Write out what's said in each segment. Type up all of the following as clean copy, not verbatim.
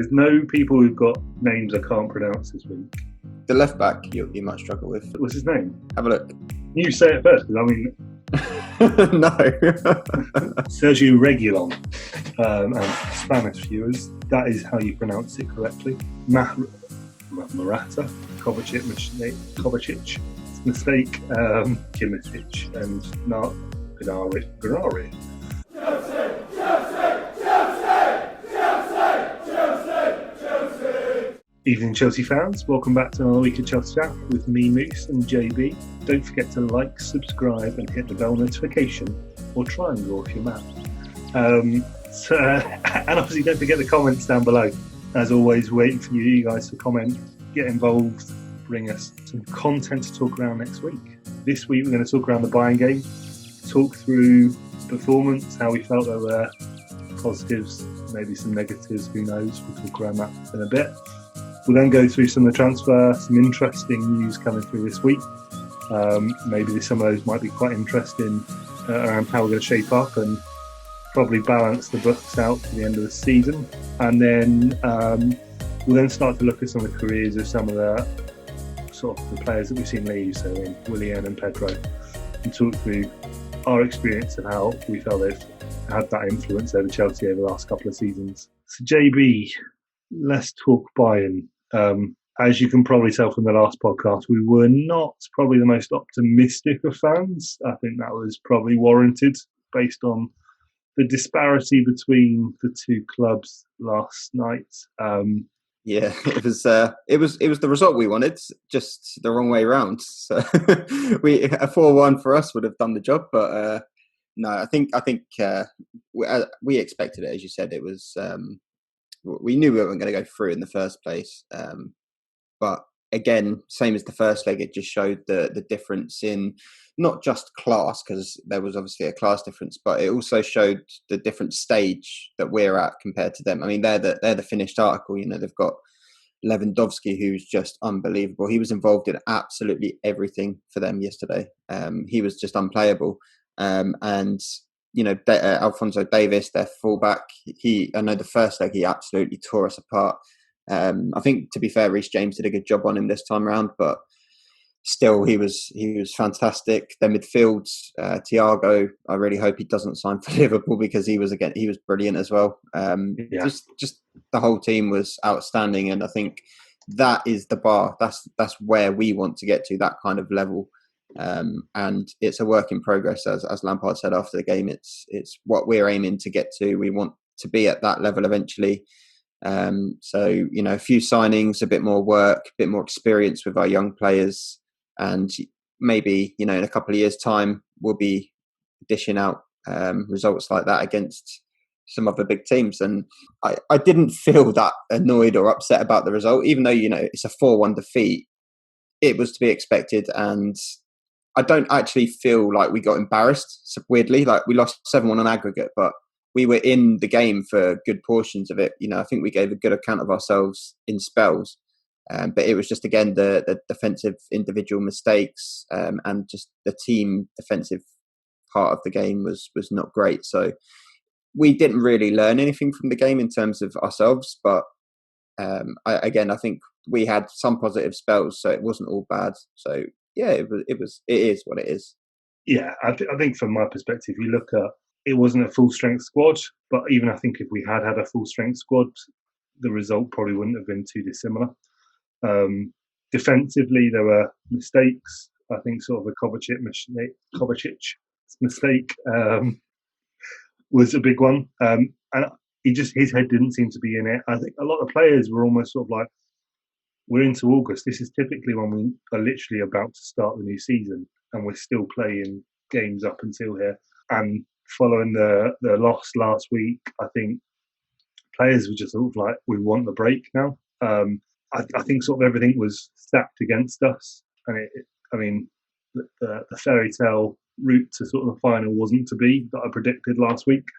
There's no people who've got names I can't pronounce this week. The left back you might struggle with. What's his name? Have a look. You say it first, because I mean... No. Sergio Reguilon. And Spanish viewers, that is how you pronounce it correctly. Morata, Kovacic, mistake, Kimmich, and Granari. Evening Chelsea fans, welcome back to another week of Chelsea Chat with me, Moose, and JB. Don't forget to like, subscribe and hit the bell notification, or triangle if you're mad. And obviously don't forget the comments down below. As always, waiting for you guys to comment, get involved, bring us some content to talk around next week. This week we're going to talk around the Bayern game, talk through performance, how we felt there were positives, maybe some negatives, who knows, we'll talk around that in a bit. We'll then go through some of the transfer, some interesting news coming through this week. Maybe some of those might be quite interesting around how we're going to shape up and probably balance the books out to the end of the season. And then we'll then start to look at some of the careers of some of the sort of the players that we've seen leave, so in Willian and Pedro, and talk through our experience and how we felt they've had that influence over Chelsea over the last couple of seasons. So JB, let's talk Bayern. As you can probably tell from the last podcast, we were not probably the most optimistic of fans. I think that was probably warranted based on the disparity between the two clubs last night. Yeah, it was the result we wanted, just the wrong way around. So a 4-1 for us would have done the job, but no, I think we expected it. As you said, it was. We knew we weren't going to go through in the first place, but again, same as the first leg, it just showed the difference in not just class, because there was obviously a class difference, but it also showed the different stage that we're at compared to them. I mean, they're the finished article. You know, they've got Lewandowski, who's just unbelievable. He was involved in absolutely everything for them yesterday. He was just unplayable, and you know, Alphonso Davies, their fullback. I know the first leg he absolutely tore us apart. I think, to be fair, Reece James did a good job on him this time around, but still, he was fantastic. Their midfield, Thiago, I really hope he doesn't sign for Liverpool, because he was brilliant as well. Just the whole team was outstanding, and I think that is the bar. That's where we want to get to, that kind of level. And it's a work in progress, as Lampard said after the game. It's what we're aiming to get to. We want to be at that level eventually. So, you know, a few signings, a bit more work, a bit more experience with our young players, and maybe, you know, in a couple of years' time, we'll be dishing out results like that against some other big teams. And I didn't feel that annoyed or upset about the result, even though, you know, it's a 4-1 defeat. It was to be expected, and I don't actually feel like we got embarrassed, so weirdly. Like, we lost 7-1 on aggregate, but we were in the game for good portions of it. You know, I think we gave a good account of ourselves in spells. But it was just, again, the defensive individual mistakes, and just the team defensive part of the game was not great. So we didn't really learn anything from the game in terms of ourselves. But I think we had some positive spells, so it wasn't all bad. So yeah, it is what it is. Yeah, I think from my perspective, you look at, it wasn't a full strength squad, but even I think if we had a full strength squad, the result probably wouldn't have been too dissimilar. Defensively, there were mistakes. I think sort of a Kovacic mistake was a big one, and his head didn't seem to be in it. I think a lot of players were almost sort of like, we're into August. This is typically when we are literally about to start the new season, and we're still playing games up until here. And following the loss last week, I think players were just sort of like, we want the break now. I think sort of everything was stacked against us, and the fairy tale route to sort of the final wasn't to be that I predicted last week.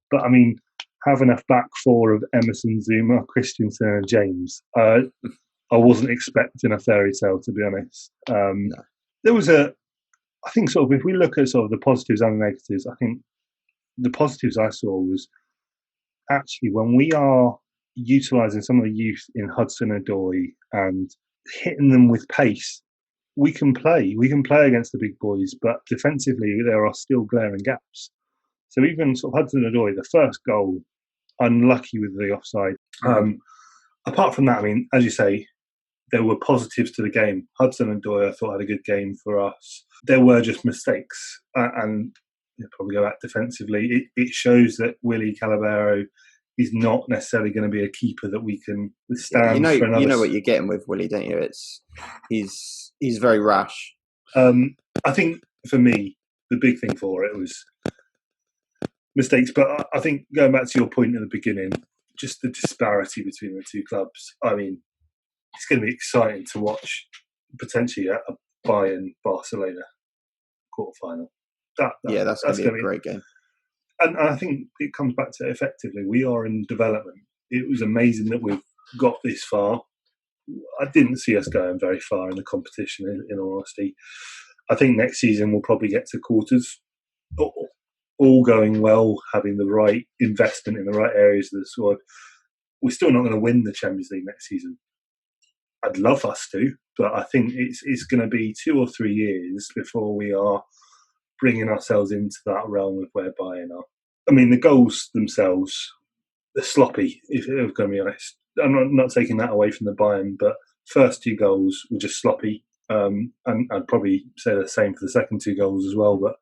But I mean, having a back four of Emerson, Zuma, Christensen, and James, I wasn't expecting a fairy tale, to be honest. No. There was I think sort of, if we look at sort of the positives and the negatives, I think the positives I saw was actually when we are utilising some of the youth in Hudson-Odoi and hitting them with pace. We can play against the big boys, but defensively there are still glaring gaps. So even sort of Hudson-Odoi, the first goal, unlucky with the offside. Apart from that, I mean, as you say, there were positives to the game. Hudson-Odoi, I thought, had a good game for us. There were just mistakes, and probably go back defensively. It shows that Willie Calabero is not necessarily going to be a keeper that we can withstand. You know what you're getting with Willie, don't you? He's very rash. I think for me, the big thing for it was mistakes. But I think going back to your point at the beginning, just the disparity between the two clubs. I mean, it's going to be exciting to watch potentially a Bayern Barcelona quarterfinal. That's going to be a great game. And I think it comes back to effectively, we are in development. It was amazing that we've got this far. I didn't see us going very far in the competition, in all honesty. I think next season we'll probably get to quarters. All going well, having the right investment in the right areas of the squad. We're still not going to win the Champions League next season. I'd love us to, but I think it's going to be 2 or 3 years before we are bringing ourselves into that realm of where Bayern are. I mean, the goals themselves, they're sloppy, if I'm going to be honest. I'm not taking that away from the Bayern, but first 2 goals were just sloppy. And I'd probably say the same for the second 2 goals as well. But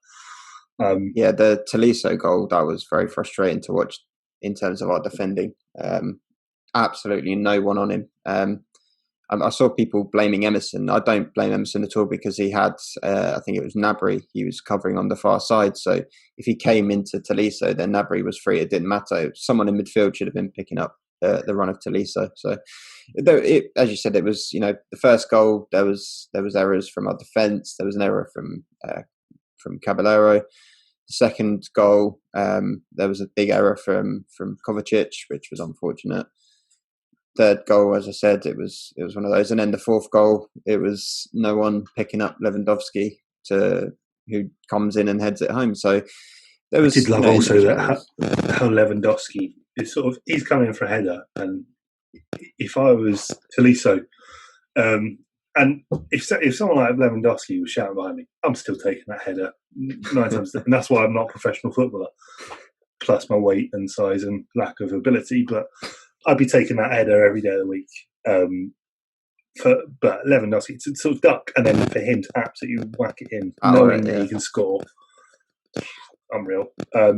the Tolisso goal, that was very frustrating to watch in terms of our defending. Absolutely no one on him. I saw people blaming Emerson. I don't blame Emerson at all because he had, I think it was Gnabry, he was covering on the far side. So if he came into Tolisso, then Gnabry was free. It didn't matter. Someone in midfield should have been picking up the run of Tolisso. So, as you said, it was, the first goal, there was errors from our defence. There was an error from Caballero. The second goal, there was a big error from Kovacic, which was unfortunate. Third goal, as I said, it was one of those, and then the fourth goal, it was no one picking up Lewandowski who comes in and heads it home. So there was. I did love also that how Lewandowski is he's coming for a header, and if I was Tolisso, and if someone like Lewandowski was shouting behind me, I'm still taking that header 9 times, and that's why I'm not a professional footballer. Plus my weight and size and lack of ability, but I'd be taking that header every day of the week. But Lewandowski to sort of duck and then for him to absolutely whack it in, knowing that he can score. Unreal. I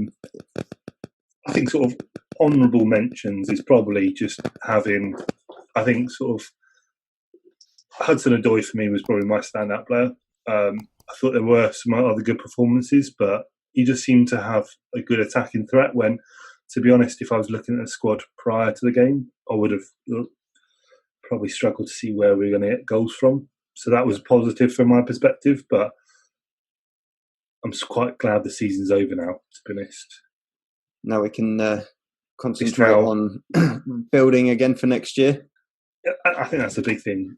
think sort of honourable mentions is probably just having, I think sort of Hudson-Odoi for me was probably my standout player. I thought there were some other good performances, but he just seemed to have a good attacking threat when, to be honest, if I was looking at the squad prior to the game, I would have probably struggled to see where we were going to get goals from. So that was positive from my perspective, but I'm quite glad the season's over now, to be honest. Now we can concentrate on building again for next year. I think that's a big thing.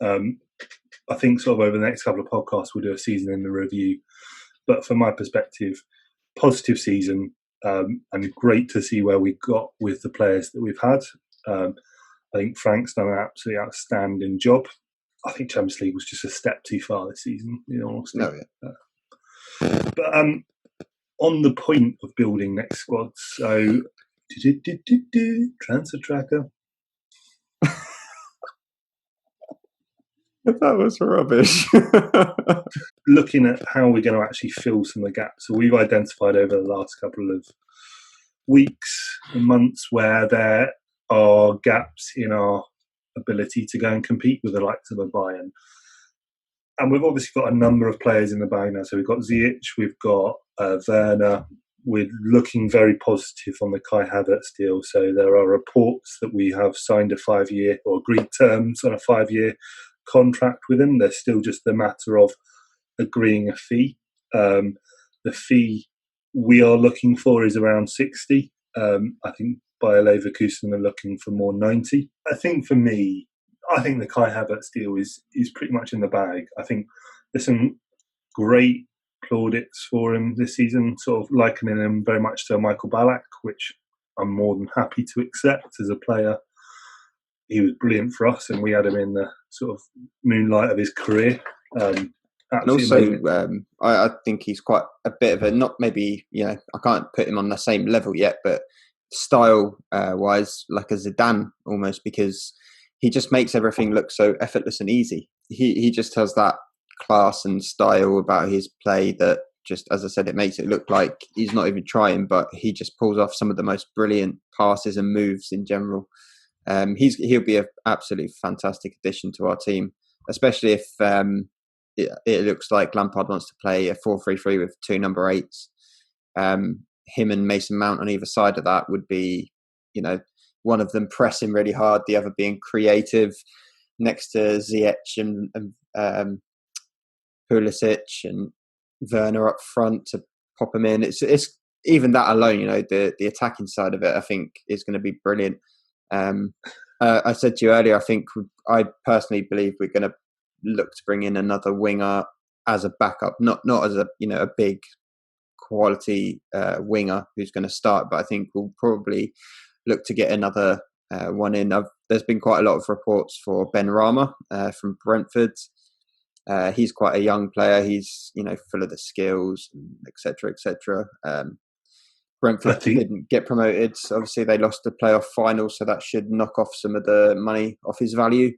I think sort of over the next couple of podcasts, we'll do a season in the review. But from my perspective, positive season, and great to see where we got with the players that we've had. I think Frank's done an absolutely outstanding job. I think Champions League was just a step too far this season, in all honesty. No, yeah. But on the point of building next squads, so transfer tracker. That was rubbish. Looking at how we're going to actually fill some of the gaps. So we've identified over the last couple of weeks and months where there are gaps in our ability to go and compete with the likes of a Bayern. And we've obviously got a number of players in the bag now. So we've got Ziyech, we've got Werner. We're looking very positive on the Kai Havertz deal. So there are reports that we have signed a 5-year or agreed terms on a 5-year contract with him. There's still just the matter of agreeing a fee. The fee we are looking for is around 60. I think Bayer Leverkusen are looking for more 90. I think for me, I think the Kai Havertz deal is pretty much in the bag. I think there's some great plaudits for him this season, sort of likening him very much to Michael Ballack, which I'm more than happy to accept as a player. he was brilliant for us, and we had him in the sort of moonlight of his career. And also, I think he's quite a bit of a, not maybe, I can't put him on the same level yet, but style wise, like a Zidane almost, because he just makes everything look so effortless and easy. He just has that class and style about his play that just, as I said, it makes it look like he's not even trying, but he just pulls off some of the most brilliant passes and moves in general. He'll be an absolutely fantastic addition to our team, especially if it looks like Lampard wants to play a 4-3-3 with two number 8s. Him and Mason Mount on either side of that would be, one of them pressing really hard, the other being creative next to Ziyech and Pulisic and Werner up front to pop him in. It's even that alone, the attacking side of it, I think is going to be brilliant. I said to you earlier, I personally believe we're going to look to bring in another winger as a backup, not as a big quality winger who's going to start, but I think we'll probably look to get another one in. There's been quite a lot of reports for Ben Rama from Brentford. He's quite a young player. He's full of the skills, etc., etc. Brentford didn't get promoted. Obviously, they lost the playoff final, so that should knock off some of the money off his value.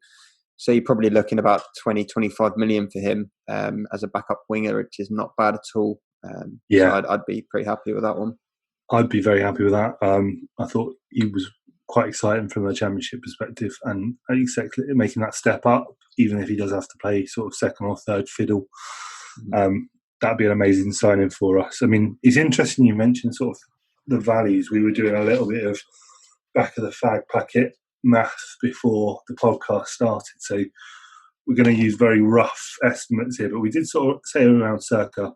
So you're probably looking about 20-25 million for him as a backup winger, which is not bad at all. So I'd be pretty happy with that one. I'd be very happy with that. I thought he was quite exciting from a championship perspective, and exactly making that step up, even if he does have to play sort of second or third fiddle. That'd be an amazing signing for us. I mean, it's interesting you mentioned sort of the values. We were doing a little bit of back of the fag packet math before the podcast started, so we're going to use very rough estimates here, but we did sort of say around circa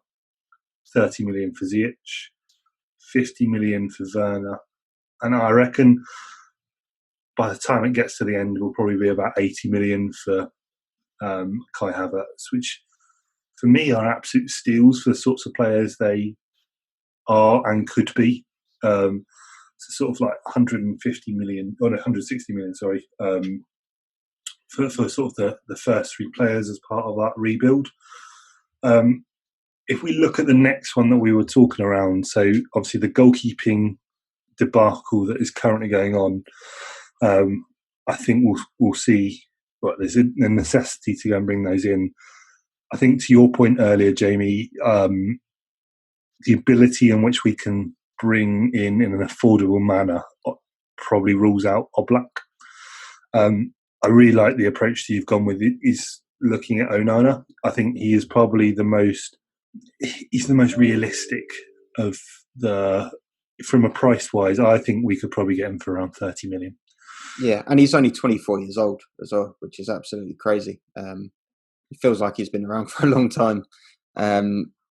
30 million for Ziyech, 50 million for Werner, and I reckon by the time it gets to the end will probably be about 80 million for Kai Havertz, which for me are absolute steals for the sorts of players they are and could be. So sort of like 150 million, or 160 million, sorry, for sort of the first 3 players as part of that rebuild. If we look at the next one that we were talking around, so obviously the goalkeeping debacle that is currently going on, I think we'll see. Well, there's a necessity to go and bring those in. I think to your point earlier, Jamie, the ability in which we can bring in an affordable manner probably rules out Oblak. I really like the approach that you've gone with. Is looking at Onana. I think he is probably the most realistic of from a price wise. I think we could probably get him for around 30 million. Yeah, and he's only 24 years old as well, which is absolutely crazy. It feels like he's been around for a long time.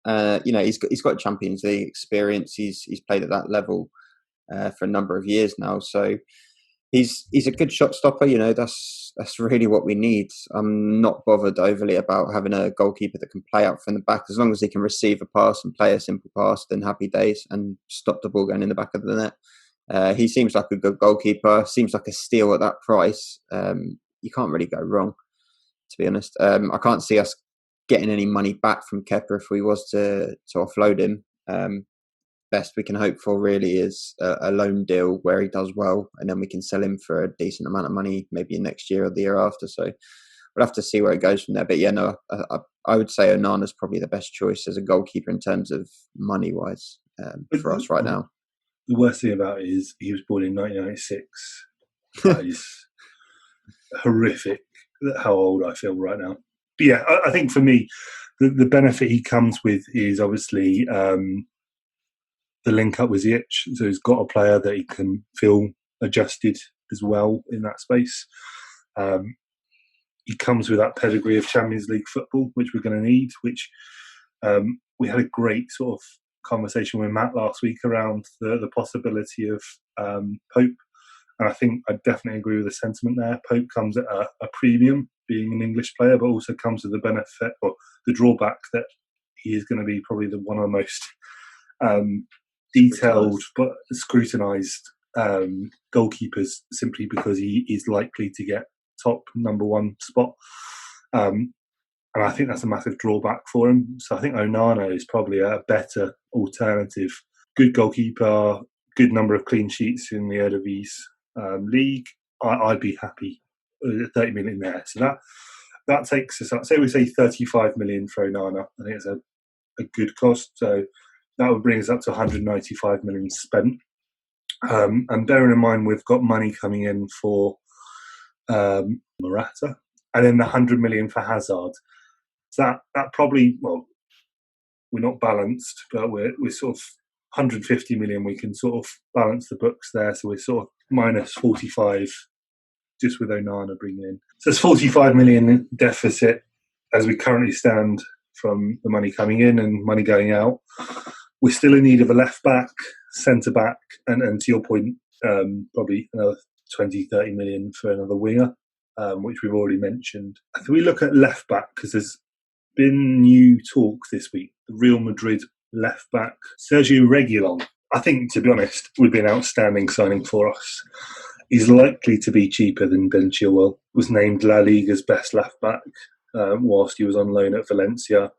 He's got Champions League experience. He's played at that level for a number of years now. So he's a good shot stopper. That's really what we need. I'm not bothered overly about having a goalkeeper that can play out from the back. As long as he can receive a pass and play a simple pass, then happy days, and stop the ball going in the back of the net. He seems like a good goalkeeper. Seems like a steal at that price. You can't really go wrong, to be honest. I can't see us getting any money back from Kepa if we was to offload him. Best we can hope for really is a loan deal where he does well, and then we can sell him for a decent amount of money maybe next year or the year after. So we'll have to see where it goes from there. But yeah, no, I would say Onana's probably the best choice as a goalkeeper in terms of money wise for us right now. The worst thing about it is he was born in 1996. That is horrific how old I feel right now. But yeah, I think for me, the benefit he comes with is obviously the link up with Ziyech. So he's got a player that he can feel adjusted as well in that space. He comes with that pedigree of Champions League football, which we're going to need, which we had a great sort of conversation with Matt last week around the possibility of Pope. And I think I definitely agree with the sentiment there. Pope comes at a premium, being an English player, but also comes with the benefit or the drawback that he is going to be probably one of the most detailed but scrutinised goalkeepers simply because he is likely to get top number one spot. And I think that's a massive drawback for him. So I think Onana is probably a better alternative. Good goalkeeper, good number of clean sheets in the Eredivisie league. I'd be happy with 30 million there. So that takes us up. Say we say 35 million for Onana. I think it's a good cost. So that would bring us up to 195 million spent. And bearing in mind we've got money coming in for Morata, and then the 100 million for Hazard. So that probably, well, we're not balanced, but we're sort of 150 million. We can sort of balance the books there. So we're sort of minus 45 just with Onana bringing in. So it's 45 million deficit as we currently stand from the money coming in and money going out. We're still in need of a left back, centre back, and to your point, probably another 20, 30 million for another winger, which we've already mentioned. If we look at left back, because there's been new talk this week, the Real Madrid left back, Sergio Reguilon, I think, to be honest, would be an outstanding signing for us. He's likely to be cheaper than Ben Chilwell. Was named La Liga's best left back whilst he was on loan at Valencia.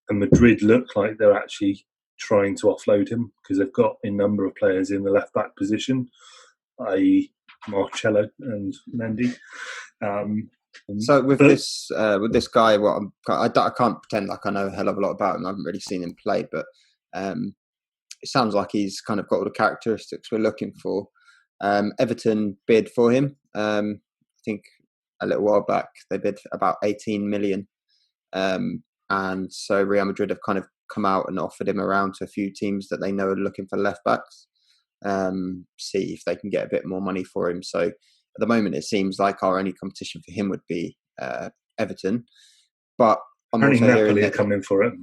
And Madrid look like they're actually trying to offload him because they've got a number of players in the left back position, i.e. Marcelo and Mendy. So with this guy, I can't pretend like I know a hell of a lot about him. I haven't really seen him play, but it sounds like he's kind of got all the characteristics we're looking for. Everton bid for him. I think a little while back they bid about 18 million, and so Real Madrid have kind of come out and offered him around to a few teams that they know are looking for left backs. See if they can get a bit more money for him. So at the moment, it seems like our only competition for him would be Everton. But I'm also Napoli hearing are coming for it.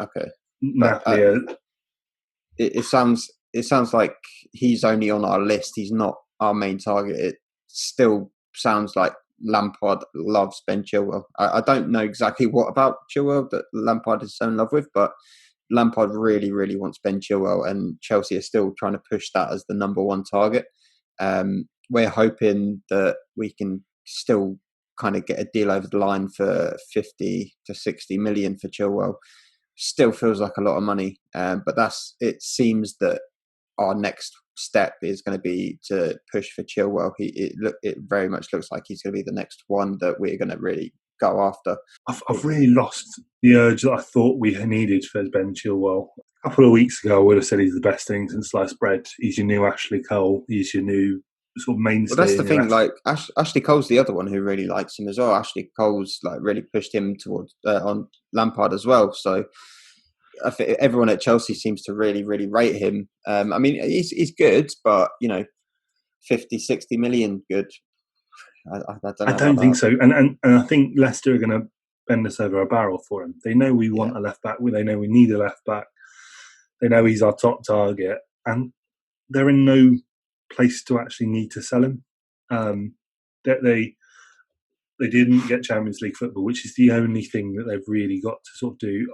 Okay, Napoli. It sounds like he's only on our list. He's not our main target. It still sounds like Lampard loves Ben Chilwell. I don't know exactly what about Chilwell that Lampard is so in love with, but Lampard really, really wants Ben Chilwell, and Chelsea are still trying to push that as the number one target. We're hoping that we can still kind of get a deal over the line for 50 to 60 million for Chilwell. Still feels like a lot of money, but it seems that our next step is going to be to push for Chilwell. It very much looks like he's going to be the next one that we're going to really go after. I've really lost the urge that I thought we needed for Ben Chilwell. A couple of weeks ago, I would have said he's the best thing since sliced bread. He's your new Ashley Cole. He's your new sort of mainstay. Well, that's the thing. Like Ashley Cole's the other one who really likes him as well. Ashley Cole's like really pushed him towards on Lampard as well. So I think everyone at Chelsea seems to really, really rate him. I mean, he's good, but 50, 60 million good. I don't think so. And I think Leicester are going to bend us over a barrel for him. They know we want a left back. They know we need a left back. They know he's our top target. And they're in no place to actually need to sell him. They didn't get Champions League football, which is the only thing that they've really got to sort of do.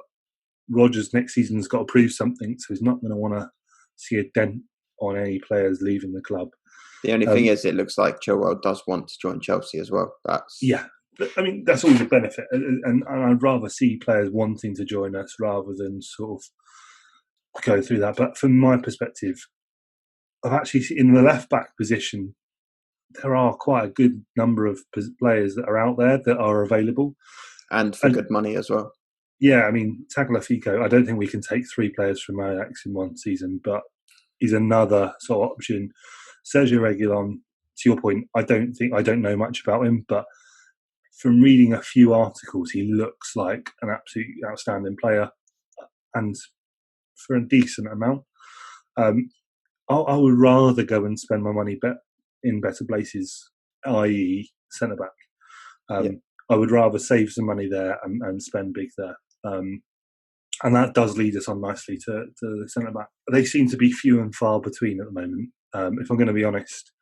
Rodgers next season's got to prove something, so he's not going to want to see a dent on any players leaving the club. The only thing is, it looks like Chilwell does want to join Chelsea as well. I mean, that's always a benefit, and I'd rather see players wanting to join us rather than sort of go through that. But from my perspective, I've actually seen in the left back position, there are quite a good number of players that are out there that are available, and for good money as well. Yeah, I mean, Tagliafico, I don't think we can take 3 players from Ajax in one season, but he's another sort of option. Sergio Reguilon, to your point, I don't know much about him, but from reading a few articles, he looks like an absolutely outstanding player, and for a decent amount. I would rather go and spend my money in better places, i.e. centre-back. I would rather save some money there and spend big there. And that does lead us on nicely to the centre-back. They seem to be few and far between at the moment. If I'm going to be honest,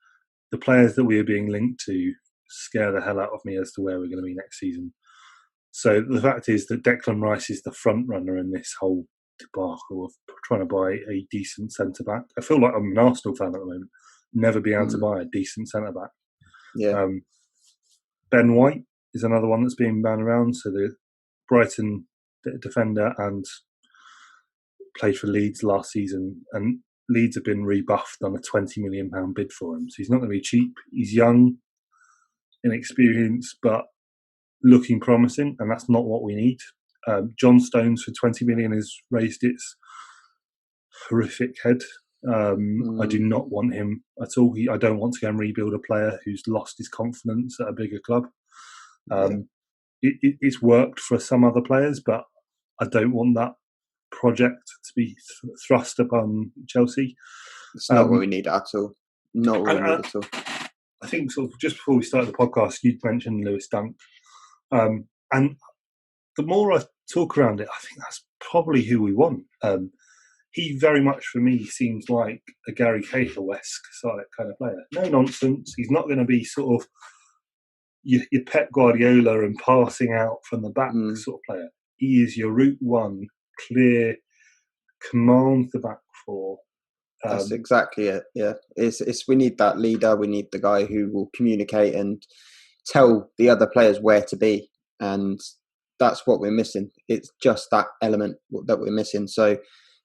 the players that we are being linked to scare the hell out of me as to where we're going to be next season. So the fact is that Declan Rice is the front runner in this whole debacle of trying to buy a decent centre-back. I feel like I'm an Arsenal fan at the moment. never be able to buy a decent centre back. Yeah. Ben White is another one that's being banned around. So the Brighton defender and played for Leeds last season, and Leeds have been rebuffed on a £20 million bid for him. So he's not going to be cheap. He's young, inexperienced, but looking promising, and that's not what we need. John Stones for 20 million has raised its horrific head. I do not want him at all. I don't want to go and rebuild a player who's lost his confidence at a bigger club. It's worked for some other players, but I don't want that project to be thrust upon Chelsea. It's not what we need at all. Not what we need at all. I think sort of just before we started the podcast, you'd mentioned Lewis Dunk. And the more I talk around it, I think that's probably who we want. He very much, for me, seems like a Gary Cahill-esque kind of player. No nonsense. He's not going to be sort of your Pep Guardiola and passing out from the back sort of player. He is your route one, clear, commands the back four. That's exactly it. Yeah, it's we need that leader. We need the guy who will communicate and tell the other players where to be, and that's what we're missing. It's just that element that we're missing. So,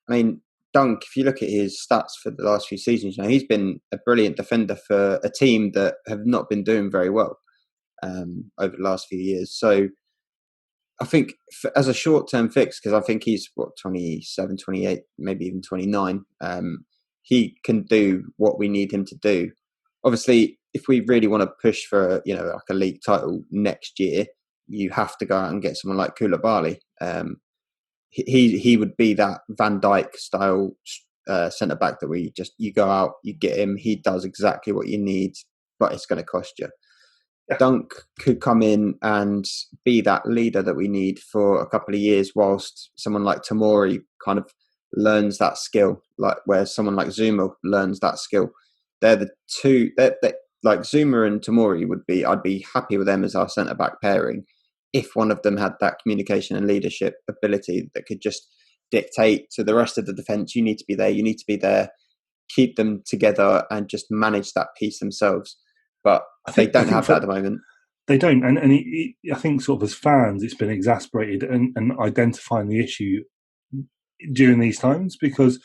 I mean, Dunk, if you look at his stats for the last few seasons, he's been a brilliant defender for a team that have not been doing very well over the last few years. So I think as a short-term fix, because I think he's, 27, 28, maybe even 29, he can do what we need him to do. Obviously, if we really want to push for, like a league title next year, you have to go out and get someone like Koulibaly. He would be that Van Dijk style centre back that you go out, you get him, he does exactly what you need, but it's going to cost you. Yeah. Dunk could come in and be that leader that we need for a couple of years, whilst someone like Tomori kind of learns that skill, like where someone like Zuma learns that skill. They're the two that like Zuma and Tomori I'd be happy with them as our centre back pairing if one of them had that communication and leadership ability that could just dictate to the rest of the defence, you need to be there, keep them together and just manage that piece themselves. But they don't have that at the moment. They don't. And I think sort of as fans, it's been exasperated and identifying the issue during these times, because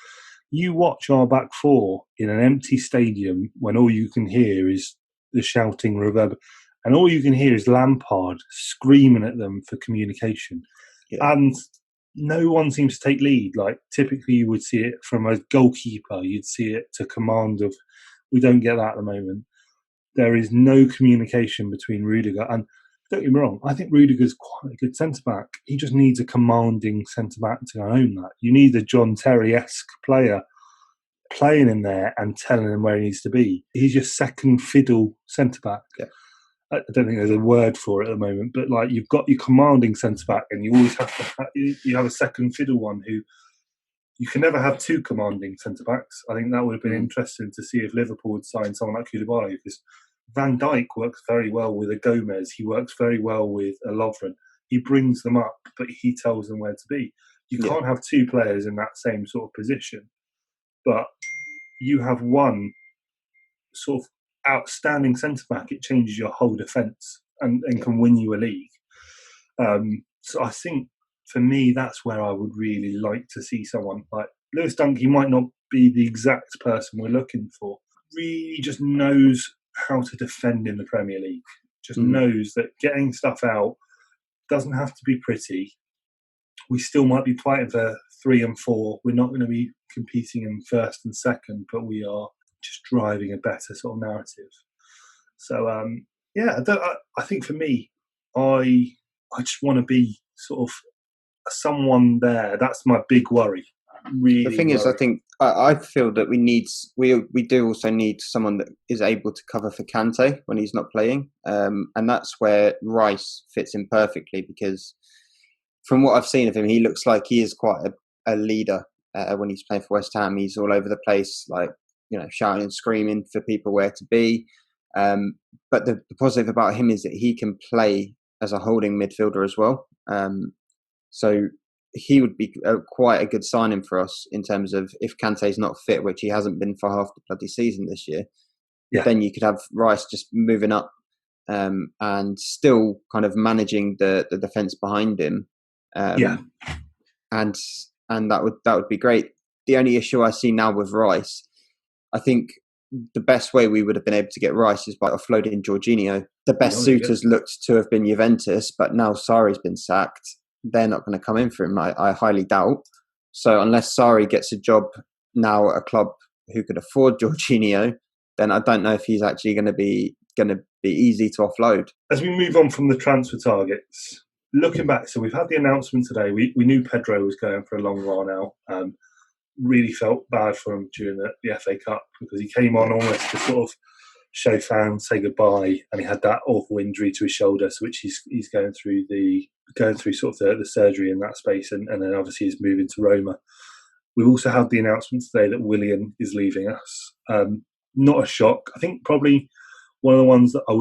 you watch our back four in an empty stadium when all you can hear is the shouting reverb, and all you can hear is Lampard screaming at them for communication. Yeah. And no one seems to take lead. Like typically you would see it from a goalkeeper, you'd see it to command of. We don't get that at the moment. There is no communication between Rudiger, and don't get me wrong, I think Rudiger's quite a good centre-back. He just needs a commanding centre-back to own that. You need a John Terry-esque player playing in there and telling him where he needs to be. He's your second fiddle centre-back. Yeah. I don't think there's a word for it at the moment, but like you've got your commanding centre-back and you always have to you have a second fiddle one who you can never have two commanding centre-backs. I think that would have been interesting to see if Liverpool would sign someone like Koulibaly, because Van Dijk works very well with a Gomez. He works very well with a Lovren. He brings them up, but he tells them where to be. You can't have two players in that same sort of position, but you have one sort of outstanding centre-back. It changes your whole defence and can win you a league. So I think, for me, that's where I would really like to see someone like Lewis Dunk. He might not be the exact person we're looking for. Really just knows how to defend in the Premier League. Just knows that getting stuff out doesn't have to be pretty. We still might be fighting for 3 and 4. We're not going to be competing in first and second, but we are just driving a better sort of narrative. So, I think for me, I just want to be sort of someone there. That's my big worry. Really, the thing is, I think I feel that we do also need someone that is able to cover for Kante when he's not playing, and that's where Rice fits in perfectly, because from what I've seen of him, he looks like he is quite a leader when he's playing for West Ham. He's all over the place, like shouting and screaming for people where to be. But the positive about him is that he can play as a holding midfielder as well. So he would be quite a good signing for us in terms of if Kante's not fit, which he hasn't been for half the bloody season this year. Yeah. then you could have Rice just moving up and still kind of managing the defence behind him. And that would be great. The only issue I see now with Rice, I think the best way we would have been able to get Rice is by offloading Jorginho. The best suitors looked to have been Juventus, but now Sarri's been sacked. They're not going to come in for him, I highly doubt. So unless Sarri gets a job now at a club who could afford Jorginho, then I don't know if he's actually going to be easy to offload. As we move on from the transfer targets, looking back, so we've had the announcement today. We knew Pedro was going for a long while now. Really felt bad for him during the FA Cup because he came on almost to sort of show fans, say goodbye, and he had that awful injury to his shoulder, so which he's going through sort of the surgery in that space, and then obviously he's moving to Roma. We've also had the announcement today that Willian is leaving us. Not a shock. I think probably one of the ones that I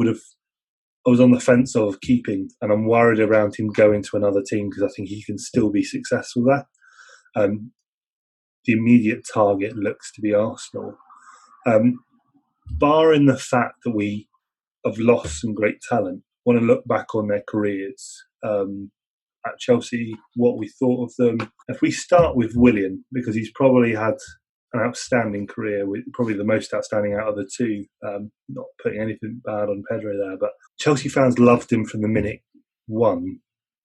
was on the fence of keeping, and I'm worried around him going to another team because I think he can still be successful there. The immediate target looks to be Arsenal. Barring the fact that we have lost some great talent, want to look back on their careers at Chelsea, what we thought of them. If we start with Willian, because he's probably had an outstanding career, with probably the most outstanding out of the two, not putting anything bad on Pedro there, but Chelsea fans loved him from the minute one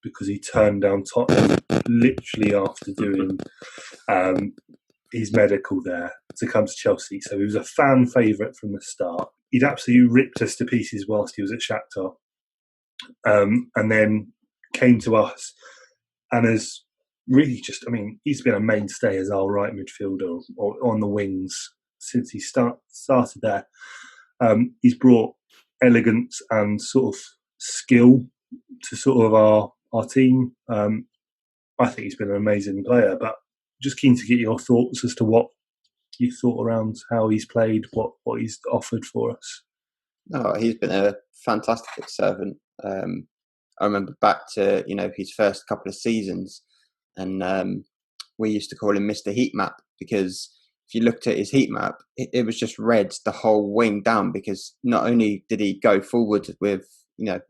because he turned down Tottenham literally after doing his medical there to come to Chelsea. So he was a fan favourite from the start. He'd absolutely ripped us to pieces whilst he was at Shakhtar, and then came to us and has really he's been a mainstay as our right midfielder or on the wings since he started there. He's brought elegance and sort of skill to sort of our team. I think he's been an amazing player, but just keen to get your thoughts as to what you thought around how he's played, what he's offered for us. Oh, he's been a fantastic servant. I remember back to his first couple of seasons, and we used to call him Mr. Heat Map because if you looked at his heat map, it was just red the whole wing down. Because not only did he go forward with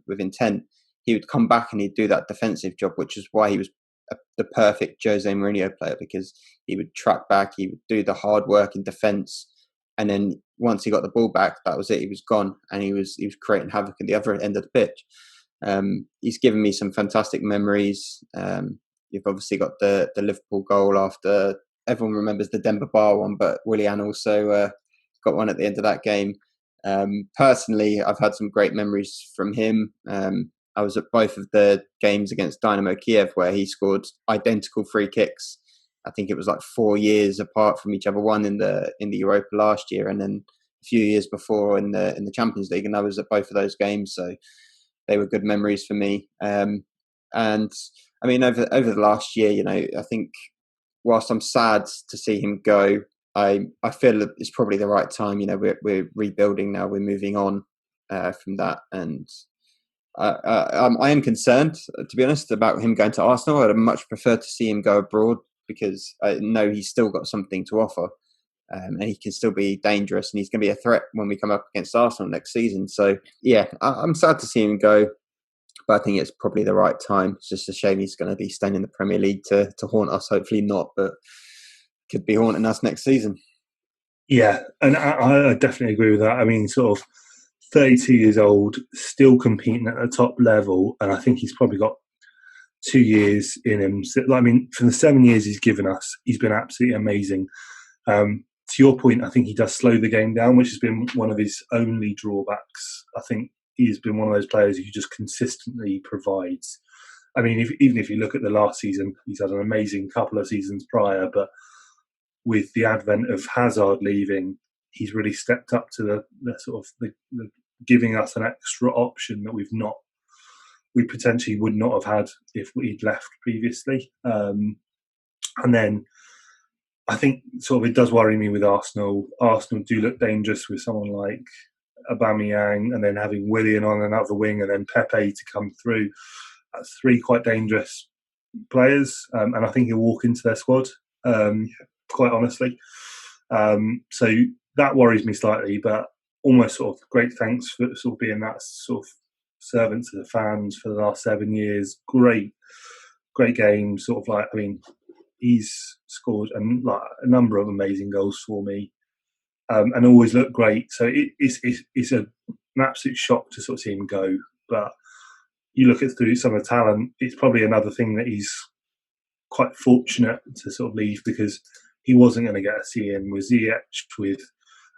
intent, he would come back and he'd do that defensive job, which is why he was the perfect Jose Mourinho player, because he would track back, he would do the hard work in defence, and then once he got the ball back, that was it. He was gone, and he was creating havoc at the other end of the pitch. He's given me some fantastic memories. You've obviously got the Liverpool goal after. Everyone remembers the Denver Bar one, but Willian also got one at the end of that game. Personally, I've had some great memories from him. I was at both of the games against Dynamo Kiev where he scored identical free kicks. I think it was like 4 years apart from each other. One in the Europa last year, and then a few years before in the Champions League. And I was at both of those games, so they were good memories for me. And I mean, over the last year, I think whilst I'm sad to see him go, I feel that it's probably the right time. We're rebuilding now. We're moving on from that, and I am concerned, to be honest, about him going to Arsenal. I'd much prefer to see him go abroad because I know he's still got something to offer, and he can still be dangerous, and he's going to be a threat when we come up against Arsenal next season. So yeah, I'm sad to see him go, but I think it's probably the right time. It's just a shame he's going to be staying in the Premier League to haunt us. Hopefully not, but could be haunting us next season. Yeah, and I definitely agree with that. I mean, sort of 32 years old, still competing at the top level, and I think he's probably got 2 years in him. I mean, from the 7 years he's given us, he's been absolutely amazing. To your point, I think he does slow the game down, which has been one of his only drawbacks. I think he's been one of those players who just consistently provides. I mean, even if you look at the last season, he's had an amazing couple of seasons prior, but with the advent of Hazard leaving, he's really stepped up to the sort of the giving us an extra option that we potentially would not have had if we'd left previously. And then I think sort of it does worry me with Arsenal. Arsenal do look dangerous with someone like Aubameyang, and then having Willian on another wing, and then Pepe to come through. That's three quite dangerous players, and I think he'll walk into their squad, quite honestly. So that worries me slightly, but almost sort of great thanks for sort of being that sort of servant to the fans for the last 7 years. Great game. Sort of like, I mean, he's scored a number of amazing goals for me, and always looked great. So it's an absolute shock to sort of see him go. But you look at through some of the talent, it's probably another thing that he's quite fortunate to sort of leave, because he wasn't going to get a see in with Ziyech, with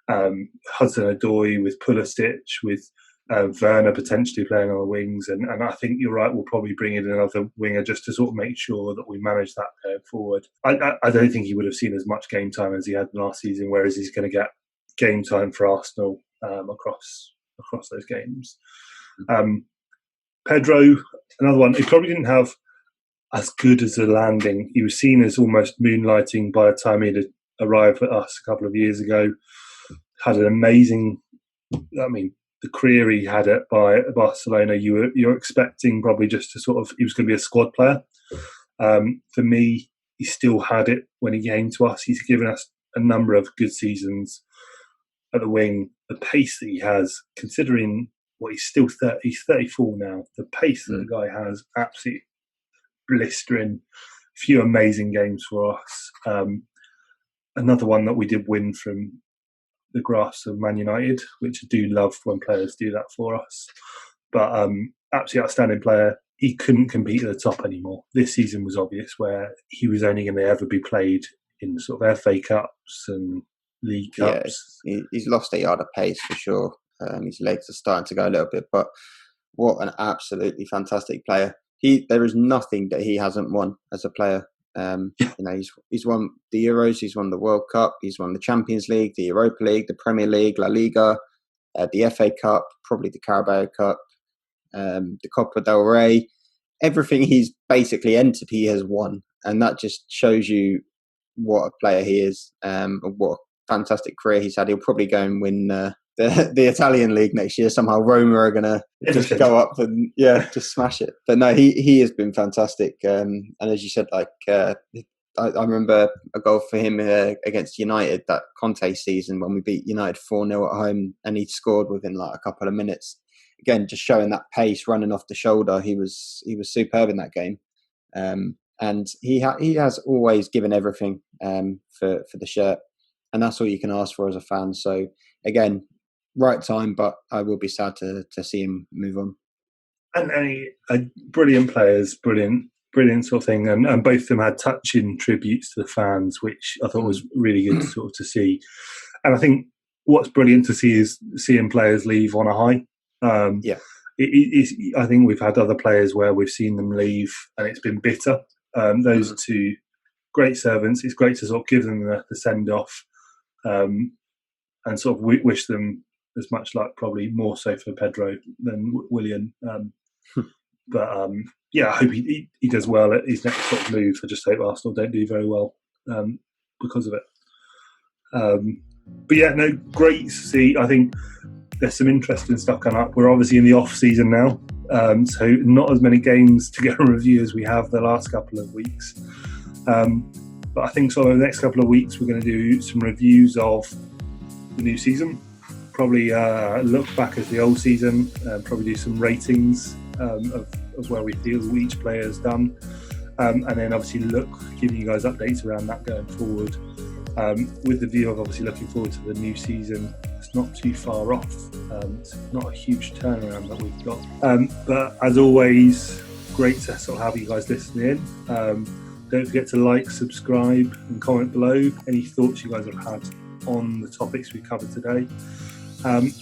Hudson-Odoi, with Pulisic, with Werner potentially playing on the wings, and I think you're right, we'll probably bring in another winger just to sort of make sure that we manage that going forward. I don't think he would have seen as much game time as he had last season, whereas he's going to get game time for Arsenal across those games. Pedro, another one, he probably didn't have as good as a landing. He was seen as almost moonlighting by the time he'd arrived at us a couple of years ago. Had an amazing, I mean, the career he had at Barcelona, you're expecting probably just to sort of, he was going to be a squad player. For me, he still had it when he came to us. He's given us a number of good seasons at the wing. The pace that he has, considering what he's 34 now, the pace that the guy has, absolutely blistering. A few amazing games for us. Another one that we did win from the grass of Man United, which I do love when players do that for us. But absolutely outstanding player. He couldn't compete at the top anymore. This season was obvious, where he was only going to ever be played in sort of FA Cups and League Cups. Yeah, he's lost a yard of pace for sure. His legs are starting to go a little bit, but what an absolutely fantastic player. There is nothing that he hasn't won as a player. He's won the Euros, he's won the World Cup, he's won the Champions League, the Europa League, the Premier League, La Liga, the FA Cup, probably the Carabao Cup, the Copa del Rey. Everything he's basically entered, he has won, and that just shows you what a player he is. What a fantastic career he's had. He'll probably go and win the Italian league next year. Somehow Roma are going to just go up and just smash it. But no, he has been fantastic. And as you said, like I remember a goal for him against United that Conte season when we beat United 4-0 at home, and he scored within like a couple of minutes. Again, just showing that pace, running off the shoulder. He was superb in that game. And he has always given everything for the shirt, and that's all you can ask for as a fan. So again, right time, but I will be sad to see him move on. And brilliant players, brilliant sort of thing, and both of them had touching tributes to the fans, which I thought was really good sort of to see. And I think what's brilliant to see is seeing players leave on a high. I think we've had other players where we've seen them leave and it's been bitter. Those two great servants. It's great to sort of give them the send off, and sort of wish them as much luck, probably more so for Pedro than Willian. But I hope he does well at his next sort of move. I just hope Arsenal don't do very well because of it. But yeah, no, great to see. I think there's some interesting stuff coming up. We're obviously in the off season now, so not as many games to get a review as we have the last couple of weeks. But I think so in the next couple of weeks we're going to do some reviews of the new season. Probably look back at the old season, probably do some ratings of where we feel each player has done, and then obviously giving you guys updates around that going forward, with the view of obviously looking forward to the new season. It's not too far off. It's not a huge turnaround that we've got. But as always, great to sort of have you guys listening in. Don't forget to like, subscribe, and comment below any thoughts you guys have had on the topics we covered today. And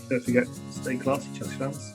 don't forget to stay classy, Chelsea fans.